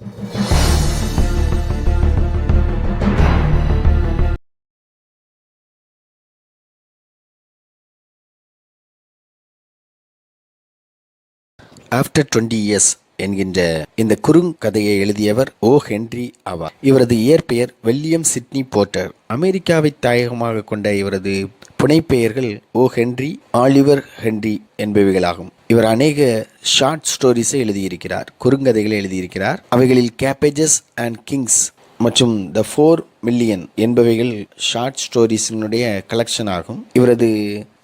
After 20 years என்கின்ற இந்த குறுங்கதையை எழுதியவர் ஓ ஹென்றி ஆவார். இவரது இயற்பெயர் வில்லியம் சிட்னி போர்ட்டர். அமெரிக்காவை தாயகமாக கொண்ட இவரது புனைப்பெயர்கள் ஓ ஹென்றி, ஆலிவர் ஹென்றி என்பவைகளாகும். இவர் அநேக ஷார்ட் ஸ்டோரிஸை எழுதியிருக்கிறார், குறுங்கதைகளை எழுதியிருக்கிறார். அவைகளில் கேப்பேஜஸ் அண்ட் கிங்ஸ் மற்றும் த 4 மில்லியன் என்பவைகள் ஷார்ட் ஸ்டோரிஸினுடைய கலெக்ஷன் ஆகும். இவரது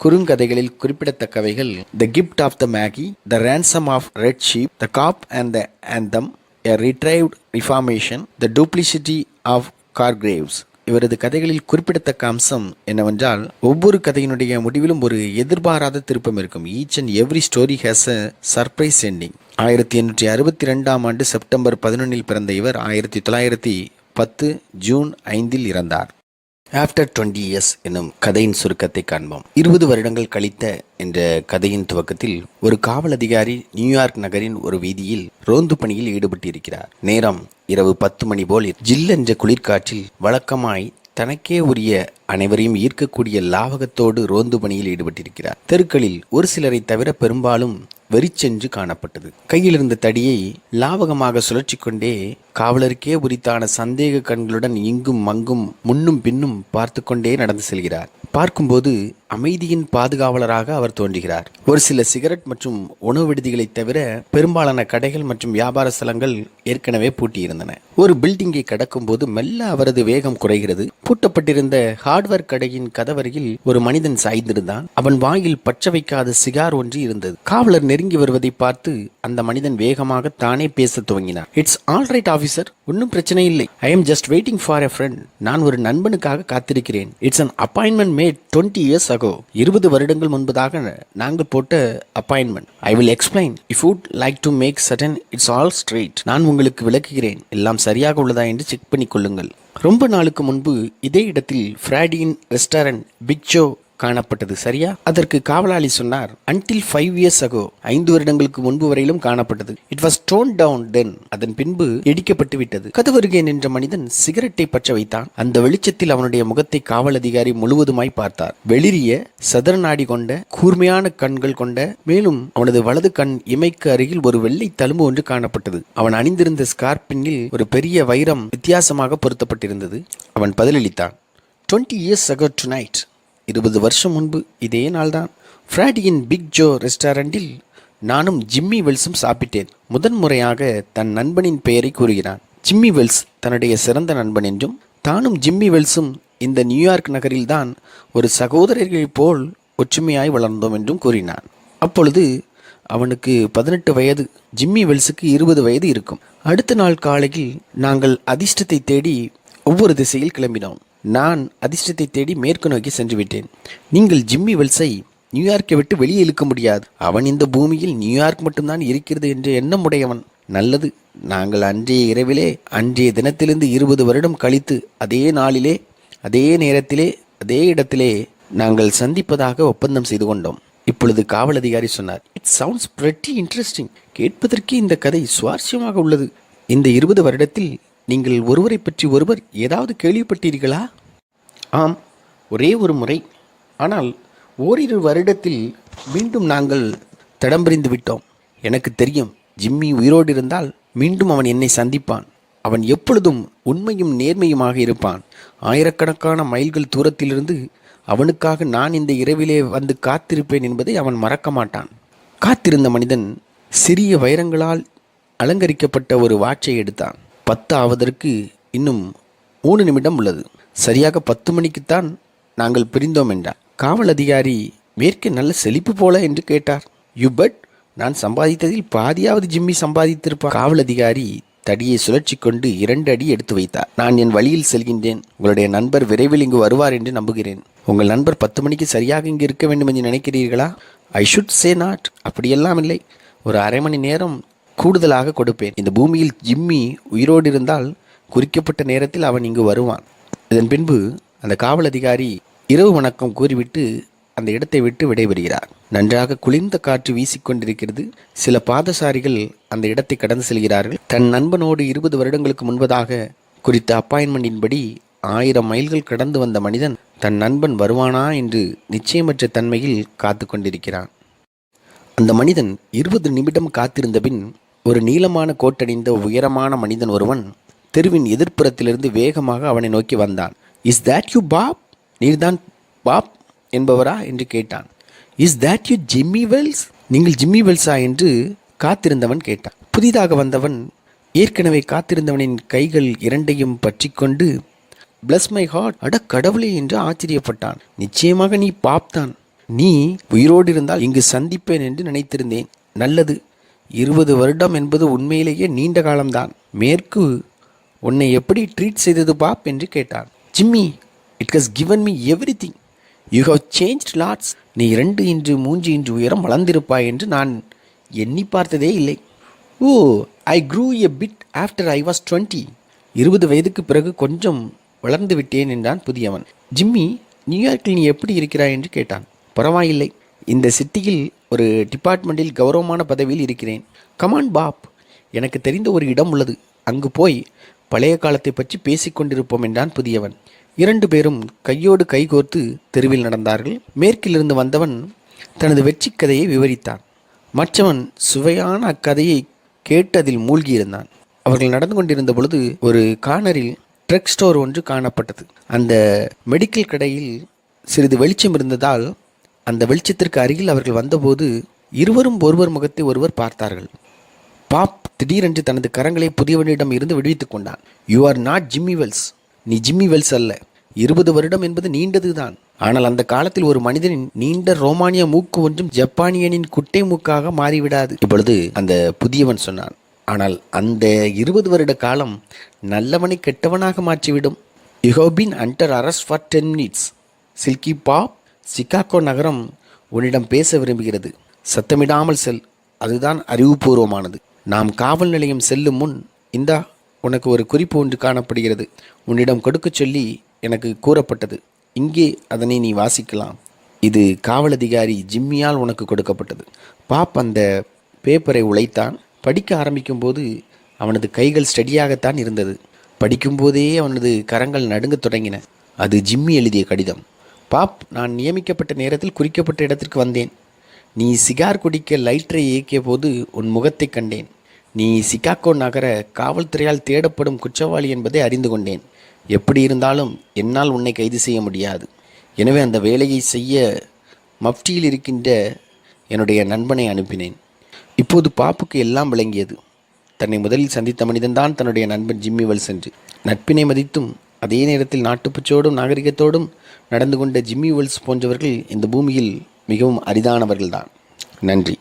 குறுங்கதைகளில் குறிப்பிடத்தக்கவைகள் the gift of the Magi, the ransom of red sheep, the cop and the anthem, a retrieved reformation, the duplicity of Hargraves. இவரது கதைகளில் குறிப்பிடத்தக்க அம்சம் என்னவென்றால், ஒவ்வொரு கதையினுடைய முடிவிலும் ஒரு எதிர்பாராத திருப்பம் இருக்கும். Each and every story has a surprise ending. 1862 September 11 பிறந்த இவர் 1910 ஜூன் 5 இறந்தார். ஆஃப்டர் 20 இயர்ஸ் என்னும் கதையின் சுருக்கத்தை காண்போம். 20 வருடங்கள் கழித்த என்ற கதையின் துவக்கத்தில் ஒரு காவல் அதிகாரி நியூயார்க் நகரின் ஒரு வீதியில் ரோந்து பணியில் ஈடுபட்டிருக்கிறார். நேரம் இரவு 10 மணி போல். ஜில் என்ற குளிர்காற்றில் வழக்கமாய் தனக்கே உரிய அனைவரையும் ஈர்க்கக்கூடிய லாவகத்தோடு ரோந்து பணியில் ஈடுபட்டிருக்கிறார். தெருக்களில் ஒரு சிலரை தவிர பெரும்பாலும் வெறிச்சென்று காணப்பட்டது. கையில் இருந்த தடியை லாவகமாக சுழற்றி கொண்டே காவலருக்கே உரித்தான சந்தேக கண்களுடன் இங்கும் அங்கும் முன்னும் பின்னும் பார்த்து கொண்டே நடந்து செல்கிறார். பார்க்கும்போது அமைதியின் பாதுகாவலராக அவர் தோன்றுகிறார். ஒரு சில சிகரெட் மற்றும் உணவு விடுதிகளை தவிர பெரும்பாலான கடைகள் மற்றும் வியாபார ஸ்தலங்கள் ஏற்கனவே பூட்டியிருந்தன. ஒரு பில்டிங்கை கடக்கும் போது மெல்ல அவரது வேகம் குறைகிறது. பூட்டப்பட்டிருந்த ஹார்ட்வேர் கடையின் கதவருகில் ஒரு மனிதன் சாய்ந்திருந்தான். அவன் வாயில் பற்ற வைக்காத சிகார் ஒன்று இருந்தது. காவலர் நெருங்கி வருவதை பார்த்து அந்த மனிதன் வேகமாக தானே பேச துவங்கினார். இட்ஸ் ஆல் ரைட் ஆஃபீஸர், ஒன்றும் பிரச்சனை இல்லை. I am just waiting for a friend. நான் ஒரு நண்பனுக்காக காத்திருக்கிறேன். It's an appointment made 20 years ago. 20 வருடங்கள் முன்பதாக நாங்கள் போட்ட appointment. I will explain if would like to make certain it's all straight. நான் உங்களுக்கு விளக்குகிறேன், எல்லாம் சரியாக உள்ளதா என்று செக் பண்ணி கொள்ளுங்கள். ரொம்ப நாளுக்கு முன்பு இதே இடத்தில் ஃப்ராடியின் ரெஸ்டாரண்ட் பிக் ஜோ காணப்பட்டது, சரியா? அதற்கு காவலாளி சொன்னார், until 5 years ago, 5 வருடங்களுக்கு முன்பு வரையிலும் காணப்பட்டது. It was torn down then. அதன் பின்பு இடிக்கப்பட்டு விட்டது. கதவருகே நின்ற மனிதன் சிகரெட்டை பற்ற வைத்தான். அந்த வெளிச்சத்தில் அவனுடைய முகத்தை காவல் அதிகாரி முழுவதுமாய் பார்த்தார். வெளிரிய சதுர நாடி கொண்ட கூர்மையான கண்கள் கொண்ட, மேலும் அவனது வலது கண் இமைக்கு அருகில் ஒரு வெள்ளை தழும்பு ஒன்று காணப்பட்டது. அவன் அணிந்திருந்த ஸ்கார்பினில் ஒரு பெரிய வைரம் வித்தியாசமாக பொருத்தப்பட்டிருந்தது. அவன் பதிலளித்தான், 20 years ago tonight. 20 வருஷம் முன்பு இதே நாள்தான் ஃப்ராடியின் பிக் ஜோ ரெஸ்டாரண்டில் நானும் ஜிம்மி வெல்ஸும் சாப்பிட்டேன். முதன்முறையாக தன் நண்பனின் பெயரை கூறுகிறான். ஜிம்மி வெல்ஸ் தன்னுடைய சிறந்த நண்பன் என்றும் தானும் ஜிம்மி வெல்ஸும் இந்த நியூயார்க் நகரில்தான் ஒரு சகோதரர்கள் போல் ஒற்றுமையாய் வளர்ந்தோம் என்றும் கூறினான். அப்பொழுது அவனுக்கு 18 வயது, ஜிம்மி வெல்ஸுக்கு 20 வயது இருக்கும். அடுத்த நாள் காலையில் நாங்கள் அதிர்ஷ்டத்தை தேடி ஒவ்வொரு திசையில் கிளம்பினோம். நான் அதிர்ஷ்டத்தை தேடி மேற்கு நோக்கி சென்று விட்டேன். நீங்கள் ஜிம்மி வெல்ஸை நியூயார்க்கை விட்டு வெளியே இழுக்க முடியாது. அவன் இந்த பூமியில் நியூயார்க் மட்டும்தான் இருக்கிறது என்ற எண்ணம் உடையவன். நல்லது, நாங்கள் அன்றைய இரவிலே, அன்றைய தினத்திலிருந்து 20 வருடம் கழித்து அதே நாளிலே, அதே நேரத்திலே, அதே இடத்திலே நாங்கள் சந்திப்பதாக ஒப்பந்தம் செய்து கொண்டோம். இப்பொழுது காவல் அதிகாரி சொன்னார், இட் சவுண்ட்ஸ் பிரெட்டி இன்ட்ரெஸ்டிங். கேட்பதற்கு இந்த கதை சுவாரஸ்யமாக உள்ளது. இந்த 20 வருடத்தில் நீங்கள் ஒருவரை பற்றி ஒருவர் ஏதாவது கேள்விப்பட்டீர்களா? ஆம், ஒரே ஒரு முறை. ஆனால் ஓரிரு வருடத்தில் மீண்டும் நாங்கள் தடம்பிரிந்து விட்டோம். எனக்கு தெரியும், ஜிம்மி உயிரோடு இருந்தால் மீண்டும் அவன் என்னை சந்திப்பான். அவன் எப்பொழுதும் உண்மையும் நேர்மையுமாக இருப்பான். ஆயிரக்கணக்கான மைல்கள் தூரத்திலிருந்து அவனுக்காக நான் இந்த இரவிலே வந்து காத்திருப்பேன் என்பதை அவன் மறக்க மாட்டான். காத்திருந்த மனிதன் சிறிய வைரங்களால் அலங்கரிக்கப்பட்ட ஒரு வாட்சை எடுத்தான். 10 ஆவதற்கு இன்னும் 3 நிமிடம் உள்ளது. சரியாக 10 மணிக்குத்தான் நாங்கள் பிரிந்தோம் என்றார். காவல் அதிகாரி, மேற்கே நல்ல செழிப்பு போல என்று கேட்டார். யூ பெட், நான் சம்பாதித்ததில் பாதியாவது ஜிம்மி சம்பாதித்திருப்பார். காவல் அதிகாரி தடியை சுழற்சி கொண்டு 2 அடி எடுத்து வைத்தார். நான் என் வழியில் செல்கின்றேன். உங்களுடைய நண்பர் விரைவில் இங்கு வருவார் என்று நம்புகிறேன். உங்கள் நண்பர் 10 மணிக்கு சரியாக இங்கு இருக்க வேண்டும் என்று நினைக்கிறீர்களா? I should say not. அப்படியெல்லாம் இல்லை. ஒரு அரை மணி நேரம் கூடுதலாக கொடுப்பேன். இந்த பூமியில் ஜிம்மி உயிரோடு இருந்தால் குறிக்கப்பட்ட நேரத்தில் அவன் இங்கு வருவான். இதன் பின்பு அந்த காவல் அதிகாரி இரவு வணக்கம் கூறிவிட்டு அந்த இடத்தை விட்டு விடைபெறுகிறார். நன்றாக குளிர்ந்த காற்று வீசிக்கொண்டிருக்கிறது. சில பாதசாரிகள் அந்த இடத்தை கடந்து செல்கிறார்கள். தன் நண்பனோடு 20 வருடங்களுக்கு முன்பதாக குறித்த அப்பாயின்மெண்டின்படி 1000 மைல்கள் கடந்து வந்த மனிதன் தன் நண்பன் வருவானா என்று நிச்சயமற்ற தன்மையில் காத்து கொண்டிருக்கிறான். அந்த மனிதன் 20 நிமிடம் காத்திருந்த பின் ஒரு நீளமான கோட்டணிந்த உயரமான மனிதன் ஒருவன் தெருவின் எதிர்ப்புறத்திலிருந்து வேகமாக அவனை நோக்கி வந்தான். Is that you Bob? நீர்தான் பாப் என்பவரா என்று கேட்டான். Is that you Jimmy Wells? நீங்கள் ஜிம்மி வெல்ஸா என்று காத்திருந்தவன் கேட்டான். புதிதாக வந்தவன் ஏற்கனவே காத்திருந்தவனின் கைகள் இரண்டையும் பற்றி கொண்டு பிளஸ் மை ஹார்ட், அட கடவுளே என்று ஆச்சரியப்பட்டான். நிச்சயமாக நீ பாப் தான். நீ உயிரோடு இருந்தால் இங்கு சந்திப்பேன் என்று நினைத்திருந்தேன். நல்லது. 20 வருடம் என்பது உண்மையிலேயே நீண்ட காலம்தான். மேற்கு உன்னை எப்படி ட்ரீட் செய்தது பாப் என்று கேட்டான். Jimmy, it has given me everything. You have changed lots. நீ 2 இன்ச்சு 3 இன்ச்சு உயரம் வளர்ந்திருப்பாய் என்று நான் எண்ணி பார்த்ததே இல்லை. Oh, I grew a bit after I was 20. 20 வயதுக்கு பிறகு கொஞ்சம் வளர்ந்து விட்டேன் என்றான் புதியவன். ஜிம்மி, நியூயார்க்கில் நீ எப்படி இருக்கிறாய் என்று கேட்டான். பரவாயில்லை. இந்த சிட்டியில் ஒரு டிபார்ட்மெண்ட்டில் கௌரவமான பதவியில் இருக்கிறேன். கமான் பாப், எனக்கு தெரிந்த ஒரு இடம் உள்ளது. அங்கு போய் பழைய காலத்தை பற்றி பேசிக்கொண்டிருப்போம் என்றான் புதியவன். 2 பேரும் கையோடு கைகோர்த்து தெருவில் நடந்தார்கள். மேற்கிலிருந்து வந்தவன் தனது வெற்றி கதையை விவரித்தான். மற்றவன் சுவையான அக்கதையை கேட்டு அதில் மூழ்கியிருந்தான். அவர்கள் நடந்து கொண்டிருந்த பொழுது ஒரு கார்னரில் ட்ரக் ஸ்டோர் ஒன்று காணப்பட்டது. அந்த மெடிக்கல் கடையில் சிறிது வெளிச்சம் இருந்ததால் அந்த வெளிச்சத்திற்கு அருகில் அவர்கள் வந்தபோது இருவரும் ஒருவர் முகத்தை ஒருவர் பார்த்தார்கள். பாப் திடீரென்று தனது கரங்களை புதியவனிடம் இருந்து விடுவித்துக் கொண்டான். You are not Jimmy Wells. நீ ஜிம்மி வெல்ஸ் அல்ல. 20 வருடம் என்பது நீண்டதுதான். ஆனால் அந்த காலத்தில் ஒரு மனிதனின் நீண்ட ரோமானிய மூக்கு ஒன்றும் ஜப்பானியனின் குட்டை மூக்காக மாறிவிடாது. இப்பொழுது அந்த புதியவன் சொன்னான். ஆனால் அந்த 20 வருட காலம் நல்லவனை கெட்டவனாக மாற்றிவிடும். You have been under arrest for 10 minutes. Silky Bob, Chicago நகரம் உன்னிடம் பேச விரும்புகிறது. சத்தமிடாமல் செல். அதுதான் அறிவுபூர்வமானது. நாம் காவல் நிலையம் செல்லும் முன் இந்தா உனக்கு ஒரு குறிப்பு ஒன்று காணப்படுகிறது. உன்னிடம் கொடுக்க சொல்லி எனக்கு கூறப்பட்டது. இங்கே அதனை நீ வாசிக்கலாம். இது காவல் அதிகாரி ஜிம்மியால் உனக்கு கொடுக்கப்பட்டது. பாப் அந்த பேப்பரை உழைத்தான். படிக்க ஆரம்பிக்கும் போது அவனது கைகள் ஸ்டடியாகத்தான் இருந்தது. படிக்கும்போதே அவனது கரங்கள் நடுங்க தொடங்கின. அது ஜிம்மி எழுதிய கடிதம். பாப், நான் நியமிக்கப்பட்ட நேரத்தில் குறிக்கப்பட்ட இடத்திற்கு வந்தேன். நீ சிகார் குடிக்க லைட்டரை இயக்கிய போது உன் முகத்தை கண்டேன். நீ சிகாகோ நகர காவல்துறையால் தேடப்படும் குற்றவாளி என்பதை அறிந்து கொண்டேன். எப்படி இருந்தாலும் என்னால் உன்னை கைது செய்ய முடியாது. எனவே அந்த வேலையை செய்ய மஃப்டியில் இருக்கின்ற என்னுடைய நண்பனை அனுப்பினேன். இப்போது பாப்புக்கு எல்லாம் விளங்கியது. தன்னை முதலில் சந்தித்த மனிதன்தான் தன்னுடைய நண்பன் ஜிம்மி வெல்ஸ் என்று. நட்பினை மதித்தும் அதே நேரத்தில் நாட்டுப்பற்றோடும் நாகரிகத்தோடும் நடந்து கொண்ட ஜிம்மி வெல்ஸ் போன்றவர்கள் இந்த பூமியில் மிகவும் அரிதானவர்கள்தான். நன்றி.